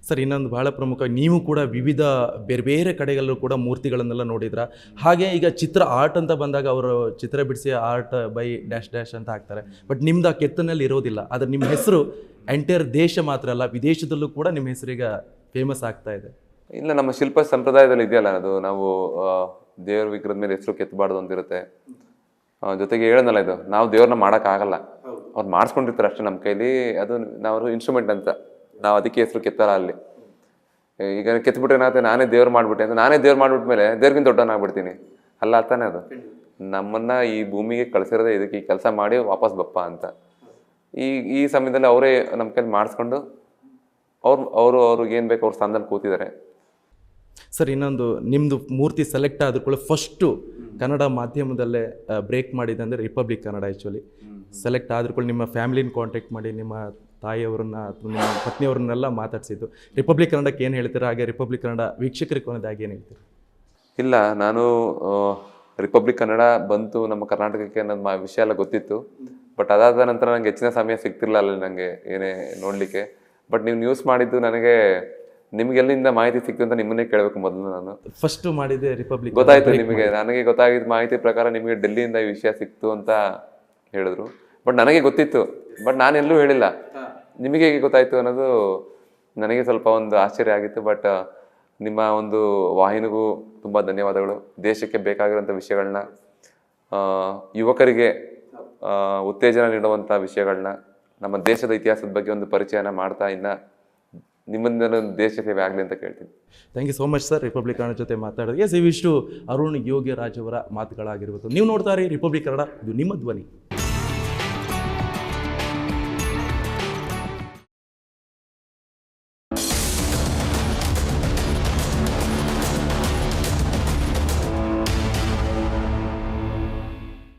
ಸರ್, ಇನ್ನೊಂದು ಭಾಳ ಪ್ರಮುಖ, ನೀವು ಕೂಡ ವಿವಿಧ ಬೇರೆ ಬೇರೆ ಕಡೆಗಳಲ್ಲೂ ಕೂಡ ಮೂರ್ತಿಗಳನ್ನೆಲ್ಲ ನೋಡಿದ್ರ. ಹಾಗೆ ಈಗ ಚಿತ್ರ ಆರ್ಟ್ ಅಂತ ಬಂದಾಗ ಅವರು ಚಿತ್ರ ಬಿಡಿಸಿ ಆರ್ಟ್ ಬೈ ಡ್ಯಾಶ್ ಡ್ಯಾಶ್ ಅಂತ ಹಾಕ್ತಾರೆ. ಬಟ್ ನಿಮ್ದು ಆ ಕೆತ್ತನಲ್ಲಿ ಇರೋದಿಲ್ಲ. ಆದರೆ ನಿಮ್ಮ ಹೆಸರು ಎಂಟೈರ್ ದೇಶ ಮಾತ್ರ ಅಲ್ಲ, ವಿದೇಶದಲ್ಲೂ ಕೂಡ ನಿಮ್ಮ ಹೆಸರೀಗ ಫೇಮಸ್ ಆಗ್ತಾ ಇದೆ. ಇಲ್ಲ, ನಮ್ಮ ಶಿಲ್ಪ ಸಂಪ್ರದಾಯದಲ್ಲಿ ಇದೆಯಲ್ಲ ಅದು, ನಾವು ದೇವ್ರ ವಿಗ್ರಹದ ಮೇಲೆ ಹೆಸರು ಕೆತ್ತಬಾರ್ದು ಅಂತಿರುತ್ತೆ. ಜೊತೆಗೆ ಹೇಳೋದಲ್ಲ, ಇದು ನಾವು ದೇವ್ರನ್ನ ಮಾಡೋಕ್ಕಾಗಲ್ಲ, ಅವ್ರು ಮಾಡಿಸ್ಕೊಂಡಿರ್ತಾರೆ ಅಷ್ಟೇ ನಮ್ಮ ಕೈಲಿ. ಅದು ನಾವು ಇನ್ಸ್ಟ್ರೂಮೆಂಟ್ ಅಂತ, ನಾವು ಅದಕ್ಕೆ ಹೆಸರು ಕೆತ್ತಲ್ಲ ಅಲ್ಲಿ. ಈಗ ಕೆತ್ಬಿಟ್ರೆ ಏನಾಗುತ್ತೆ, ನಾನೇ ದೇವ್ರು ಮಾಡ್ಬಿಟ್ಟೆ ಅಂತ, ನಾನೇ ದೇವ್ರು ಮಾಡ್ಬಿಟ್ಮೇಲೆ ದೇವ್ರಿಗಿಂತ ದೊಡ್ಡವನಾಗ್ಬಿಡ್ತೀನಿ ಅಲ್ಲ ತಾನೇ. ಅದು ನಮ್ಮನ್ನ ಈ ಭೂಮಿಗೆ ಕಳಿಸಿರೋದೇ ಇದಕ್ಕೆ, ಈ ಕೆಲಸ ಮಾಡಿ ವಾಪಸ್ ಬಪ್ಪ ಅಂತ. ಈ ಸಮಯದಲ್ಲಿ ಅವರೇ ನಮ್ಮ ಕೈಲಿ ಮಾಡಿಸ್ಕೊಂಡು ಅವ್ರಿಗೆ ಏನು ಬೇಕು ಅವ್ರ ಸ್ಥಾನದಲ್ಲಿ ಕೂತಿದ್ದಾರೆ. ಸರ್, ಇನ್ನೊಂದು, ನಿಮ್ಮದು ಮೂರ್ತಿ ಸೆಲೆಕ್ಟ್ ಆದ ಕೂಡ ಫಸ್ಟು ಕನ್ನಡ ಮಾಧ್ಯಮದಲ್ಲೇ ಬ್ರೇಕ್ ಮಾಡಿದೆ ಅಂದರೆ ರಿಪಬ್ಲಿಕ್ ಕನ್ನಡ. ಆ್ಯಕ್ಚುಲಿ ಸೆಲೆಕ್ಟ್ ಆದ್ರೂ ಕೂಡ ನಿಮ್ಮ ಫ್ಯಾಮಿಲಿನ ಕಾಂಟ್ಯಾಕ್ಟ್ ಮಾಡಿ, ನಿಮ್ಮ ತಾಯಿಯವರನ್ನ ಅಥವಾ ನಿಮ್ಮ ಪತ್ನಿಯವರನ್ನೆಲ್ಲ ಮಾತಾಡಿಸಿದ್ದು. ರಿಪಬ್ಲಿಕ್ ಕನ್ನಡಕ್ಕೆ ಏನು ಹೇಳ್ತೀರಾ? ಹಾಗೆ ರಿಪಬ್ಲಿಕ್ ಕನ್ನಡ ವೀಕ್ಷಕರಿಗೆ ಕೊನೆಯದಾಗಿ ಏನು ಹೇಳ್ತೀರಾ? ಇಲ್ಲ, ನಾನು ರಿಪಬ್ಲಿಕ್ ಕನ್ನಡ ಬಂತು ನಮ್ಮ ಕರ್ನಾಟಕಕ್ಕೆ ಅನ್ನೋದು ವಿಷಯ ಎಲ್ಲ ಗೊತ್ತಿತ್ತು. ಬಟ್ ಅದಾದ ನಂತರ ನನಗೆ ಹೆಚ್ಚಿನ ಸಮಯ ಸಿಗ್ತಿರ್ಲಿಲ್ಲ ಅಲ್ಲಿ ನನಗೆ ಏನೇ ನೋಡಲಿಕ್ಕೆ. ಬಟ್ ನೀವು ನ್ಯೂಸ್ ಮಾಡಿದ್ದು ನನಗೆ, ನಿಮ್ಗೆ ಎಲ್ಲಿಂದ ಮಾಹಿತಿ ಸಿಕ್ತು ಅಂತ ನಿಮ್ಮನ್ನೇ ಕೇಳಬೇಕು ಮೊದಲು. ನಾನು ಫಸ್ಟ್ ಮಾಡಿದೆ ರಿಪಬ್ಲಿಕ್. ಗೊತ್ತಾಯ್ತು ನಿಮಗೆ, ನನಗೆ ಗೊತ್ತಾಗಿದ್ದ ಮಾಹಿತಿ ಪ್ರಕಾರ ನಿಮಗೆ ಡೆಲ್ಲಿಯಿಂದ ಈ ವಿಷಯ ಸಿಕ್ತು ಅಂತ ಹೇಳಿದ್ರು. ಬಟ್ ನನಗೆ ಗೊತ್ತಿತ್ತು, ಬಟ್ ನಾನೆಲ್ಲೂ ಹೇಳಿಲ್ಲ. ನಿಮಗೆ ಹೇಗೆ ಗೊತ್ತಾಯ್ತು ಅನ್ನೋದು ನನಗೆ ಸ್ವಲ್ಪ ಒಂದು ಆಶ್ಚರ್ಯ ಆಗಿತ್ತು. ಬಟ್ ನಿಮ್ಮ ಒಂದು ವಾಹಿನಿಗೂ ತುಂಬ ಧನ್ಯವಾದಗಳು. ದೇಶಕ್ಕೆ ಬೇಕಾಗಿರುವಂಥ ವಿಷಯಗಳನ್ನ, ಯುವಕರಿಗೆ ಉತ್ತೇಜನ ನೀಡುವಂಥ ವಿಷಯಗಳನ್ನ, ನಮ್ಮ ದೇಶದ ಇತಿಹಾಸದ ಬಗ್ಗೆ ಒಂದು ಪರಿಚಯನ ಮಾಡ್ತಾ ಇನ್ನು ನಿಮ್ಮಿಂದ ದೇಶ ಸೇವೆ ಆಗಲಿ ಅಂತ ಕೇಳ್ತೀನಿ. Thank you so much sir, Republic Kannada ಜೊತೆ ಮಾತಾಡೋದು. ಎಸ್, ಇವಿಷ್ಟು ಅರುಣ್ ಯೋಗಿರಾಜ್ ಅವರ ಮಾತುಗಳಾಗಿರ್ಬೋದು. ನೀವು ನೋಡ್ತಾ ಇರಿ ರಿಪಬ್ಲಿಕ್ ಕನ್ನಡ, ಇದು ನಿಮ್ಮ ಧ್ವನಿ.